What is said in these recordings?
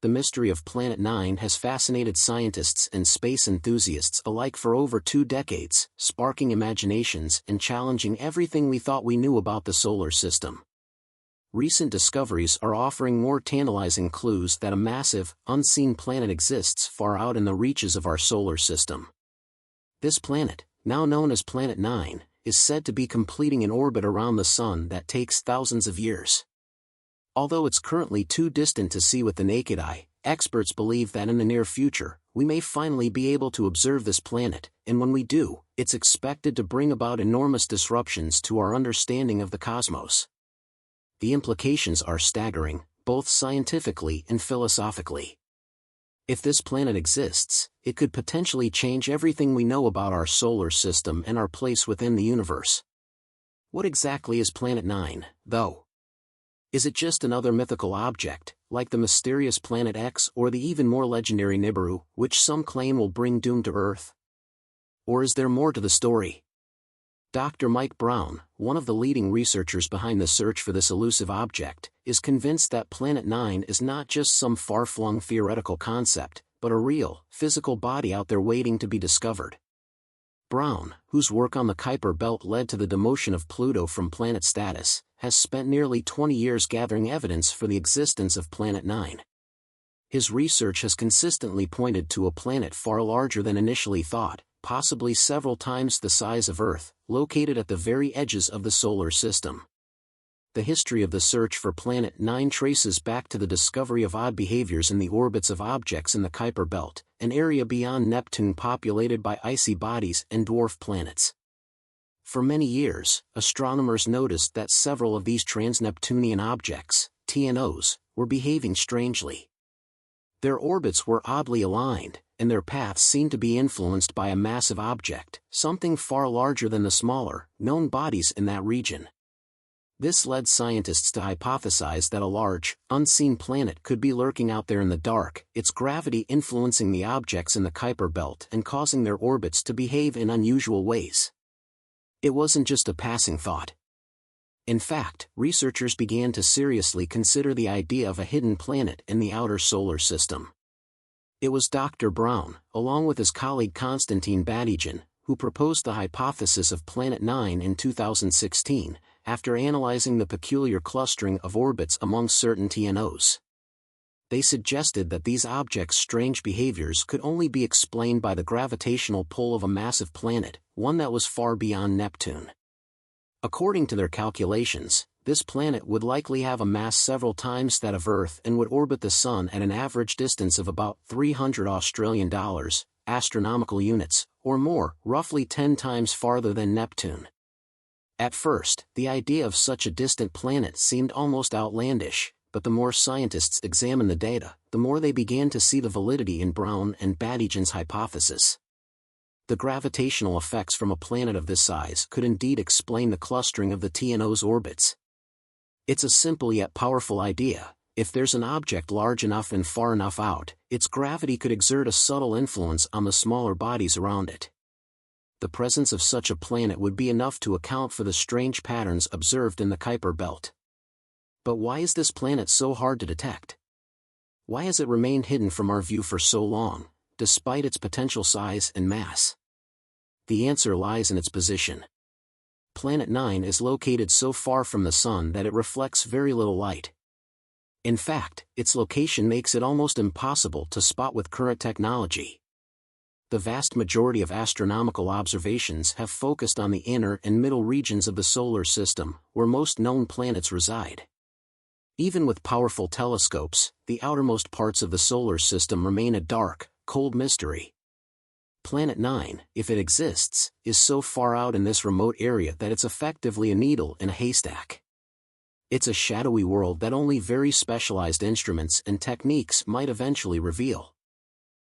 the mystery of Planet 9 has fascinated scientists and space enthusiasts alike for over 2 decades, sparking imaginations and challenging everything we thought we knew about the solar system. Recent discoveries are offering more tantalizing clues that a massive, unseen planet exists far out in the reaches of our solar system. This planet, now known as Planet 9, is said to be completing an orbit around the Sun that takes thousands of years. Although it's currently too distant to see with the naked eye, experts believe that in the near future, we may finally be able to observe this planet, and when we do, it's expected to bring about enormous disruptions to our understanding of the cosmos. The implications are staggering, both scientifically and philosophically. If this planet exists, it could potentially change everything we know about our solar system and our place within the universe. What exactly is Planet 9, though? Is it just another mythical object, like the mysterious Planet X or the even more legendary Nibiru, which some claim will bring doom to Earth? Or is there more to the story? Dr. Mike Brown, one of the leading researchers behind the search for this elusive object, is convinced that Planet 9 is not just some far-flung theoretical concept, but a real, physical body out there waiting to be discovered. Brown, whose work on the Kuiper Belt led to the demotion of Pluto from planet status, has spent nearly 20 years gathering evidence for the existence of Planet 9. His research has consistently pointed to a planet far larger than initially thought, possibly several times the size of Earth, located at the very edges of the solar system. The history of the search for Planet 9 traces back to the discovery of odd behaviors in the orbits of objects in the Kuiper Belt, an area beyond Neptune populated by icy bodies and dwarf planets. For many years, astronomers noticed that several of these Trans-Neptunian objects, TNOs, were behaving strangely. Their orbits were oddly aligned, and their paths seemed to be influenced by a massive object, something far larger than the smaller, known bodies in that region. This led scientists to hypothesize that a large, unseen planet could be lurking out there in the dark, its gravity influencing the objects in the Kuiper Belt and causing their orbits to behave in unusual ways. It wasn't just a passing thought. In fact, researchers began to seriously consider the idea of a hidden planet in the outer solar system. It was Dr. Brown, along with his colleague Konstantin Batygin, who proposed the hypothesis of Planet 9 in 2016, after analyzing the peculiar clustering of orbits among certain TNOs. They suggested that these objects' strange behaviors could only be explained by the gravitational pull of a massive planet, one that was far beyond Neptune. According to their calculations, this planet would likely have a mass several times that of Earth and would orbit the Sun at an average distance of about 300 Australian dollars, astronomical units, or more, roughly 10 times farther than Neptune. At first, the idea of such a distant planet seemed almost outlandish, but the more scientists examined the data, the more they began to see the validity in Brown and Batygin's hypothesis. The gravitational effects from a planet of this size could indeed explain the clustering of the TNO's orbits. It's a simple yet powerful idea. If there's an object large enough and far enough out, its gravity could exert a subtle influence on the smaller bodies around it. The presence of such a planet would be enough to account for the strange patterns observed in the Kuiper Belt. But why is this planet so hard to detect? Why has it remained hidden from our view for so long, despite its potential size and mass? The answer lies in its position. Planet 9 is located so far from the Sun that it reflects very little light. In fact, its location makes it almost impossible to spot with current technology. The vast majority of astronomical observations have focused on the inner and middle regions of the solar system, where most known planets reside. Even with powerful telescopes, the outermost parts of the solar system remain a dark, cold mystery. Planet 9, if it exists, is so far out in this remote area that it's effectively a needle in a haystack. It's a shadowy world that only very specialized instruments and techniques might eventually reveal.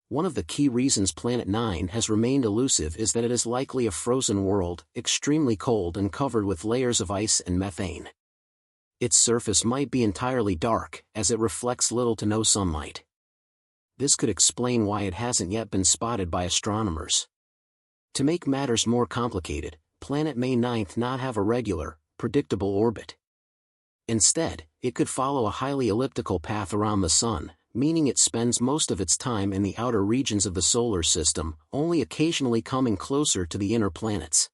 One of the key reasons Planet 9 has remained elusive is that it is likely a frozen world, extremely cold and covered with layers of ice and methane. Its surface might be entirely dark, as it reflects little to no sunlight. This could explain why it hasn't yet been spotted by astronomers. To make matters more complicated, Planet may 9 not have a regular, predictable orbit. Instead, it could follow a highly elliptical path around the Sun, meaning it spends most of its time in the outer regions of the solar system, only occasionally coming closer to the inner planets.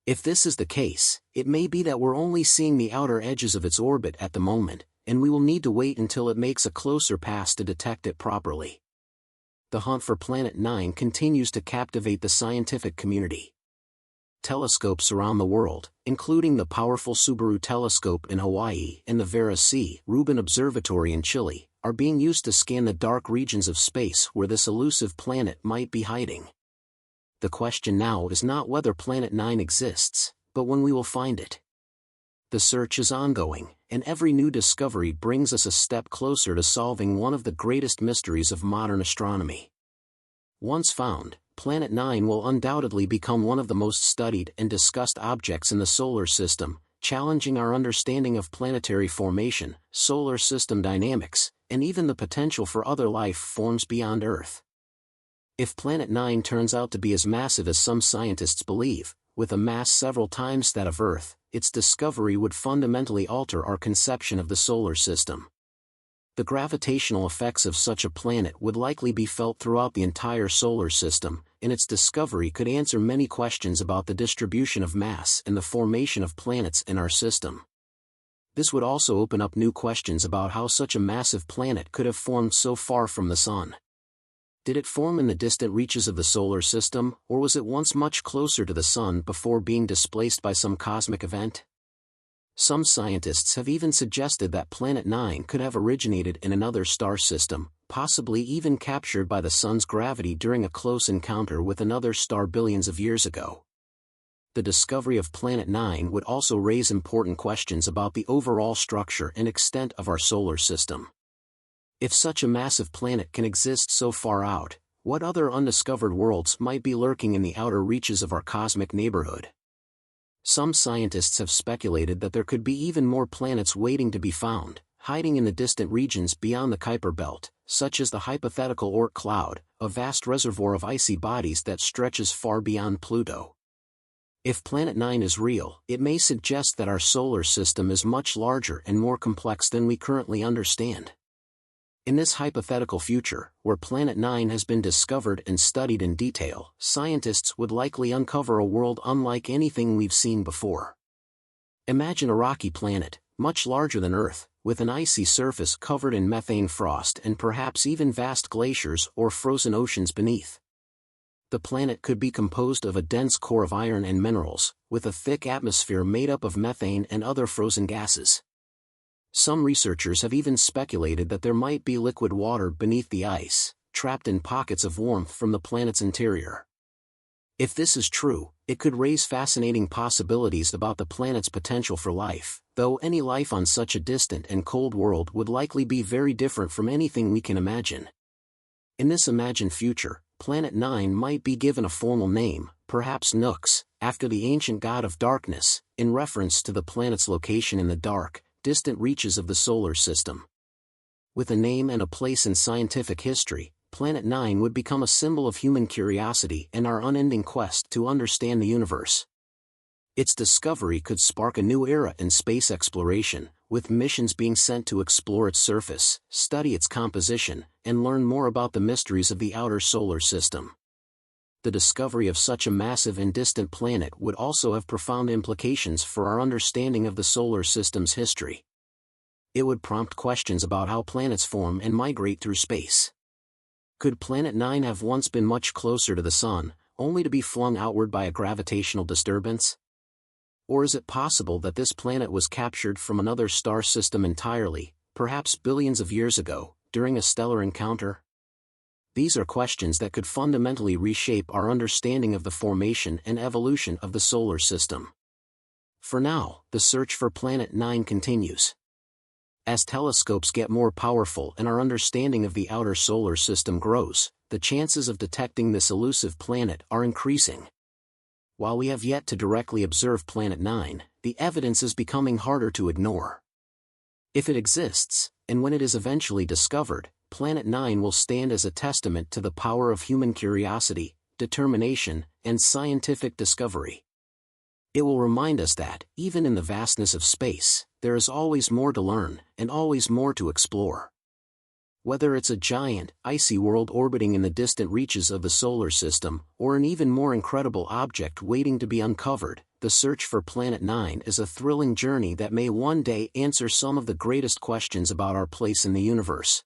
If this is the case, it may be that we're only seeing the outer edges of its orbit at the moment, and we will need to wait until it makes a closer pass to detect it properly. The hunt for Planet 9 continues to captivate the scientific community. Telescopes around the world, including the powerful Subaru telescope in Hawaii and the Vera C. Rubin Observatory in Chile, are being used to scan the dark regions of space where this elusive planet might be hiding. The question now is not whether Planet 9 exists, but when we will find it. The search is ongoing, and every new discovery brings us a step closer to solving one of the greatest mysteries of modern astronomy. Once found, Planet 9 will undoubtedly become one of the most studied and discussed objects in the solar system, challenging our understanding of planetary formation, solar system dynamics, and even the potential for other life forms beyond Earth. If Planet 9 turns out to be as massive as some scientists believe, with a mass several times that of Earth, its discovery would fundamentally alter our conception of the solar system. The gravitational effects of such a planet would likely be felt throughout the entire solar system, and its discovery could answer many questions about the distribution of mass and the formation of planets in our system. This would also open up new questions about how such a massive planet could have formed so far from the Sun. Did it form in the distant reaches of the solar system, or was it once much closer to the Sun before being displaced by some cosmic event? Some scientists have even suggested that Planet 9 could have originated in another star system, possibly even captured by the Sun's gravity during a close encounter with another star billions of years ago. The discovery of Planet 9 would also raise important questions about the overall structure and extent of our solar system. If such a massive planet can exist so far out, what other undiscovered worlds might be lurking in the outer reaches of our cosmic neighborhood? Some scientists have speculated that there could be even more planets waiting to be found, hiding in the distant regions beyond the Kuiper Belt, such as the hypothetical Oort cloud, a vast reservoir of icy bodies that stretches far beyond Pluto. If Planet 9 is real, it may suggest that our solar system is much larger and more complex than we currently understand. In this hypothetical future, where Planet 9 has been discovered and studied in detail, scientists would likely uncover a world unlike anything we've seen before. Imagine a rocky planet, much larger than Earth, with an icy surface covered in methane frost and perhaps even vast glaciers or frozen oceans beneath. The planet could be composed of a dense core of iron and minerals, with a thick atmosphere made up of methane and other frozen gases. Some researchers have even speculated that there might be liquid water beneath the ice, trapped in pockets of warmth from the planet's interior. If this is true, it could raise fascinating possibilities about the planet's potential for life, though any life on such a distant and cold world would likely be very different from anything we can imagine. In this imagined future, Planet 9 might be given a formal name, perhaps Nux, after the ancient god of darkness, in reference to the planet's location in the dark, distant reaches of the solar system. With a name and a place in scientific history, Planet 9 would become a symbol of human curiosity and our unending quest to understand the universe. Its discovery could spark a new era in space exploration, with missions being sent to explore its surface, study its composition, and learn more about the mysteries of the outer solar system. The discovery of such a massive and distant planet would also have profound implications for our understanding of the solar system's history. It would prompt questions about how planets form and migrate through space. Could Planet 9 have once been much closer to the Sun, only to be flung outward by a gravitational disturbance? Or is it possible that this planet was captured from another star system entirely, perhaps billions of years ago, during a stellar encounter? These are questions that could fundamentally reshape our understanding of the formation and evolution of the solar system. For now, the search for Planet 9 continues. As telescopes get more powerful and our understanding of the outer solar system grows, the chances of detecting this elusive planet are increasing. While we have yet to directly observe Planet 9, the evidence is becoming harder to ignore. If it exists, and when it is eventually discovered, Planet 9 will stand as a testament to the power of human curiosity, determination, and scientific discovery. It will remind us that, even in the vastness of space, there is always more to learn, and always more to explore. Whether it's a giant, icy world orbiting in the distant reaches of the solar system, or an even more incredible object waiting to be uncovered, the search for Planet 9 is a thrilling journey that may one day answer some of the greatest questions about our place in the universe.